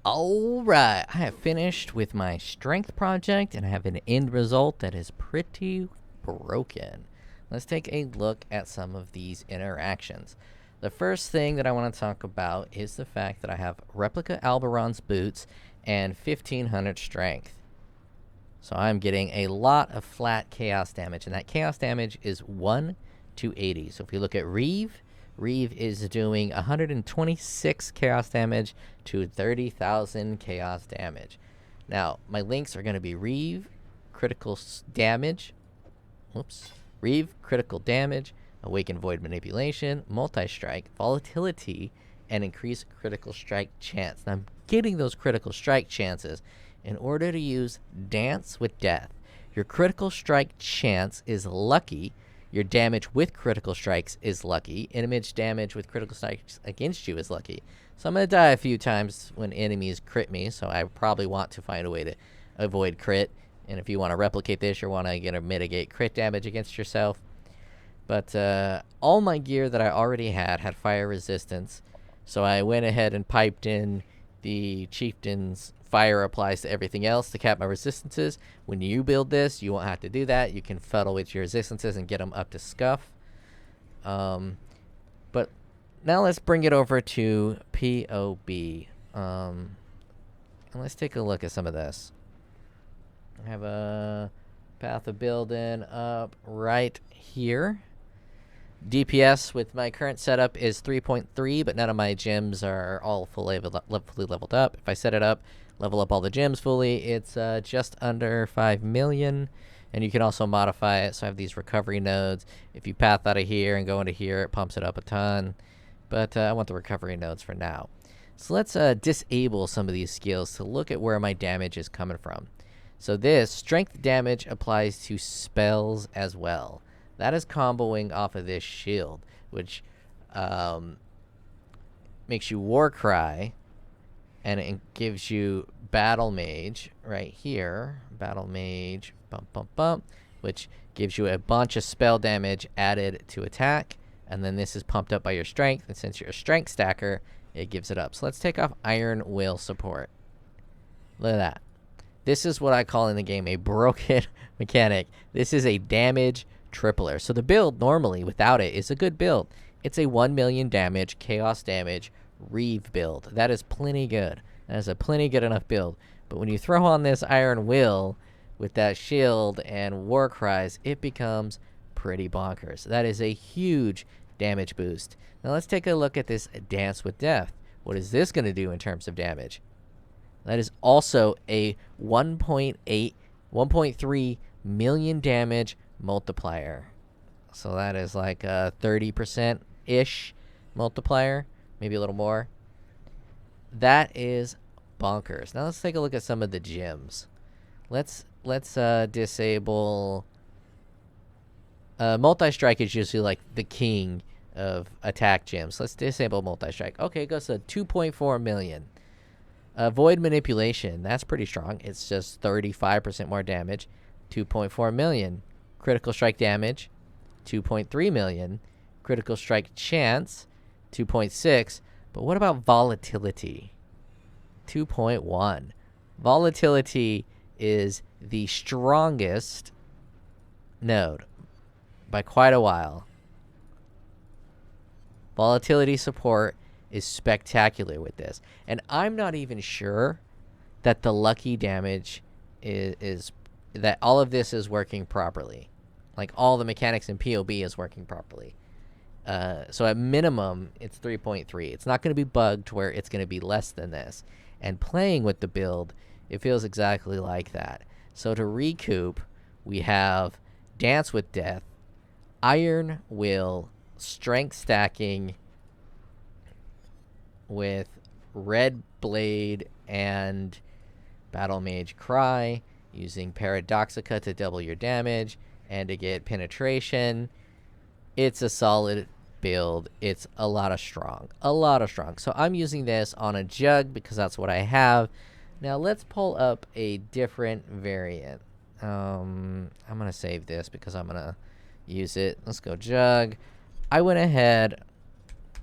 Alright, I have finished with my strength project, and I have an end result that is pretty broken. Let's take a look at some of these interactions. The first thing that I want to talk about is the fact that I have replica Alberon's boots and 1500 strength. So I'm getting a lot of flat chaos damage, and that chaos damage is 1 to 80. So if we look at Reeve is doing 126 chaos damage to 30,000 chaos damage. Now, my links are going to be Reeve, critical damage. Reeve, critical damage, Awakened Void Manipulation, Multi-Strike, Volatility, and Increase Critical Strike Chance. Now, I'm getting those critical strike chances in order to use Dance with Death. Your critical strike chance is lucky. Your damage with critical strikes is lucky. Image damage with critical strikes against you is lucky. So I'm going to die a few times when enemies crit me, so I probably want to find a way to avoid crit. And if you want to replicate this, you want to mitigate crit damage against yourself. But all my gear that I already had fire resistance, so I went ahead and piped in the Chieftain's fire applies to everything else to cap my resistances. When you build this, you won't have to do that. You can fuddle with your resistances and get them up to scuff. But now let's bring it over to POB. And let's take a look at some of this. I have a path of building up right here. DPS with my current setup is 3.3, but none of my gems are all fully leveled up. If I set it up, level up all the gems fully, it's just under 5 million. And you can also modify it. So I have these recovery nodes. If you path out of here and go into here, it pumps it up a ton. But I want the recovery nodes for now. So let's disable some of these skills to look at where my damage is coming from. So this strength damage applies to spells as well. That is comboing off of this shield, which makes you Warcry, and it gives you Battle Mage right here. Battle Mage, which gives you a bunch of spell damage added to attack, and then this is pumped up by your strength, and since you're a strength stacker, it gives it up. So let's take off Iron Will support. Look at that. This is what I call in the game a broken mechanic. This is a damage tripler. So the build normally without it is a good build. It's a 1 million damage, chaos damage, Reeve build. That is plenty good. That is a plenty good enough build. But when you throw on this Iron Will with that shield and War Cries, it becomes pretty bonkers. That is a huge damage boost. Now let's take a look at this Dance with Death. What is this going to do in terms of damage? That is also a 1.3 million damage multiplier. So that is like a 30%-ish multiplier, maybe a little more. That is bonkers. Now let's take a look at some of the gems. Let's disable multi-strike is usually like the king of attack gems. Let's disable multi-strike. Okay, it goes to 2.4 million. Void manipulation, that's pretty strong. It's just 35% more damage. 2.4 million. Critical strike damage, 2.3 million. Critical strike chance, 2.6. But what about volatility? 2.1. Volatility is the strongest node by quite a while. Volatility support is spectacular with this. And I'm not even sure that the lucky damage is that all of this is working properly. Like all the mechanics in POB is working properly. So at minimum, it's 3.3. It's not going to be bugged where it's going to be less than this. And playing with the build, it feels exactly like that. So to recoup, we have Dance with Death, Iron Will, Strength stacking with Red Blade and Battle Mage Cry, using Paradoxica to double your damage and to get penetration. It's a solid build. It's a lot of strong. So I'm using this on a Jugg because that's what I have. Now let's pull up a different variant. I'm going to save this because I'm going to use it. Let's go Jugg. I went ahead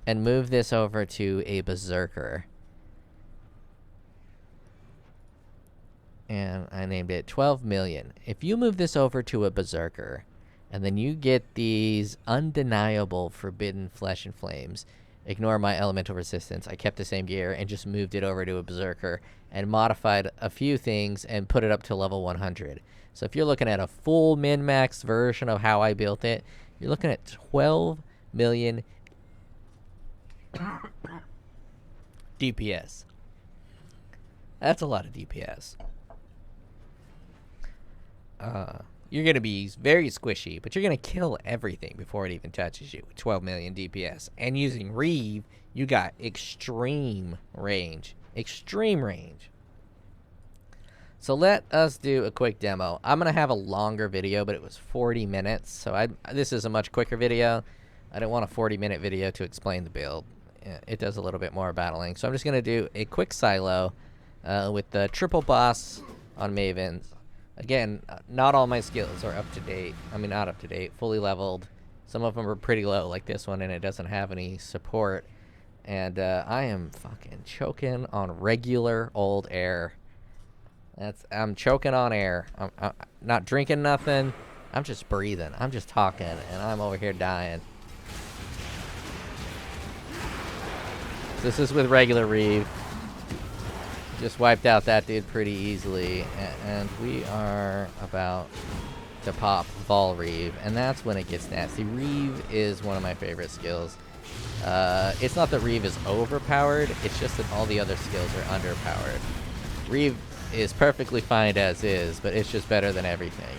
and moved this over to a Berserker. I named it 12 million. If you move this over to a Berserker, and then you get these undeniable forbidden flesh and flames, ignore my elemental resistance. I kept the same gear and just moved it over to a Berserker and modified a few things and put it up to level 100. So if you're looking at a full min-max version of how I built it, you're looking at 12 million DPS. That's a lot of DPS. You're going to be very squishy, but you're going to kill everything before it even touches you with 12 million DPS. And using Reeve, you got extreme range. Extreme range. So let us do a quick demo. I'm going to have a longer video, but it was 40 minutes. So this is a much quicker video. I don't want a 40-minute video to explain the build. It does a little bit more battling. So I'm just going to do a quick silo with the triple boss on Maven. Again, not all my skills are up to date. I mean, not up to date, fully leveled. Some of them are pretty low, like this one, and it doesn't have any support. And I am fucking choking on regular old air. I'm choking on air. I'm not drinking nothing. I'm just breathing. I'm just talking, and I'm over here dying. This is with regular Reeve. Just wiped out that dude pretty easily, and we are about to pop Vol Reeve, and that's when it gets nasty. Reeve is one of my favorite skills. It's not that Reeve is overpowered, it's just that all the other skills are underpowered. Reeve is perfectly fine as is, but it's just better than everything.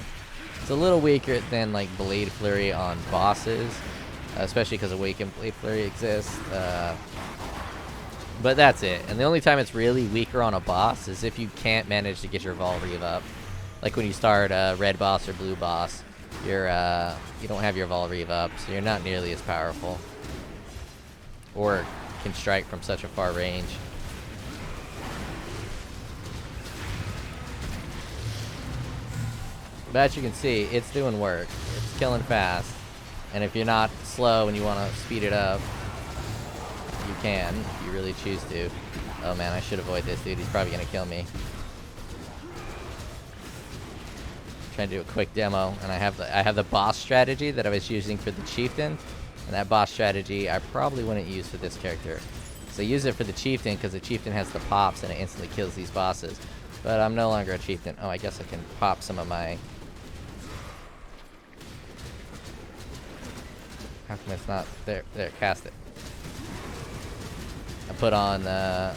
It's a little weaker than like Blade Flurry on bosses, especially because Awakened Blade Flurry exists. But that's it. And the only time it's really weaker on a boss is if you can't manage to get your Vol Reeve up. Like when you start a red boss or blue boss, you don't have your Vol Reeve up, so you're not nearly as powerful. Or can strike from such a far range. But as you can see, it's doing work. It's killing fast. And if you're not slow and you want to speed it up, you can, if you really choose to. Oh man, I should avoid this dude. He's probably going to kill me. Trying to do a quick demo, and I have the boss strategy that I was using for the chieftain, and that boss strategy I probably wouldn't use for this character. So I use it for the chieftain because the chieftain has the pops and it instantly kills these bosses. But I'm no longer a chieftain. Oh, I guess I can pop some of my... How come it's not there? There, cast it. I put on, what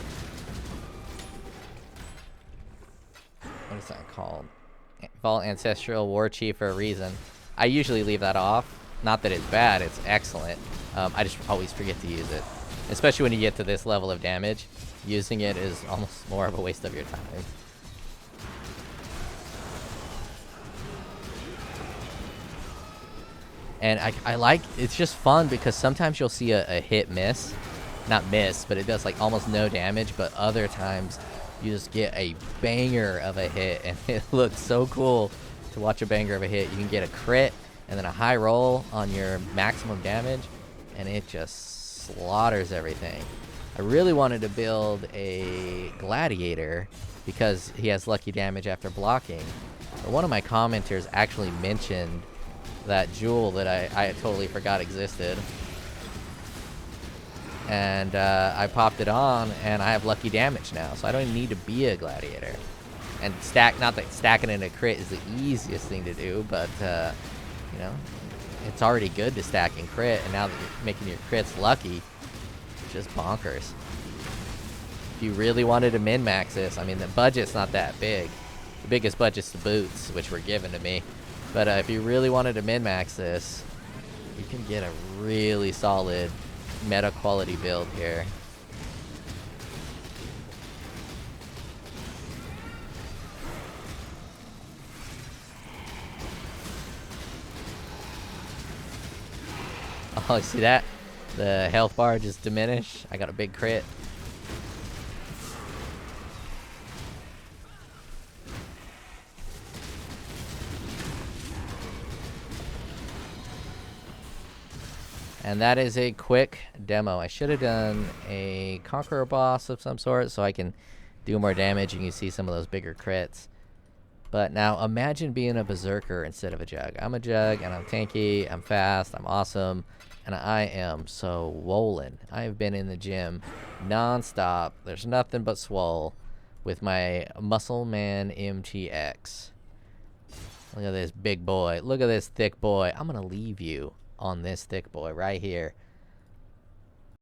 is that called? Vault Ancestral War Chief for a reason. I usually leave that off. Not that it's bad, it's excellent. I just always forget to use it. Especially when you get to this level of damage. Using it is almost more of a waste of your time. And I like, it's just fun because sometimes you'll see a hit miss. Not miss, but it does like almost no damage, but other times you just get a banger of a hit, and it looks so cool to watch a banger of a hit. You can get a crit and then a high roll on your maximum damage, and it just slaughters everything. I really wanted to build a gladiator because he has lucky damage after blocking, but one of my commenters actually mentioned that jewel that I totally forgot existed. And I popped it on, and I have lucky damage now, so I don't even need to be a gladiator. And not that stacking in a crit is the easiest thing to do, but you know, it's already good to stack in crit, and now that you're making your crits lucky, it's just bonkers. If you really wanted to min-max this, I mean, the budget's not that big. The biggest budget's the boots, which were given to me. But if you really wanted to min-max this, you can get a really solid meta quality build here. Oh, see that? The health bar just diminished. I got a big crit. And that is a quick demo. I should have done a Conqueror boss of some sort so I can do more damage and you see some of those bigger crits. But now imagine being a Berserker instead of a Jugg. I'm a Jugg, and I'm tanky, I'm fast, I'm awesome, and I am so swollen. I have been in the gym non-stop. There's nothing but swole with my Muscle Man MTX. Look at this big boy. Look at this thick boy. I'm going to leave you on this thick boy right here.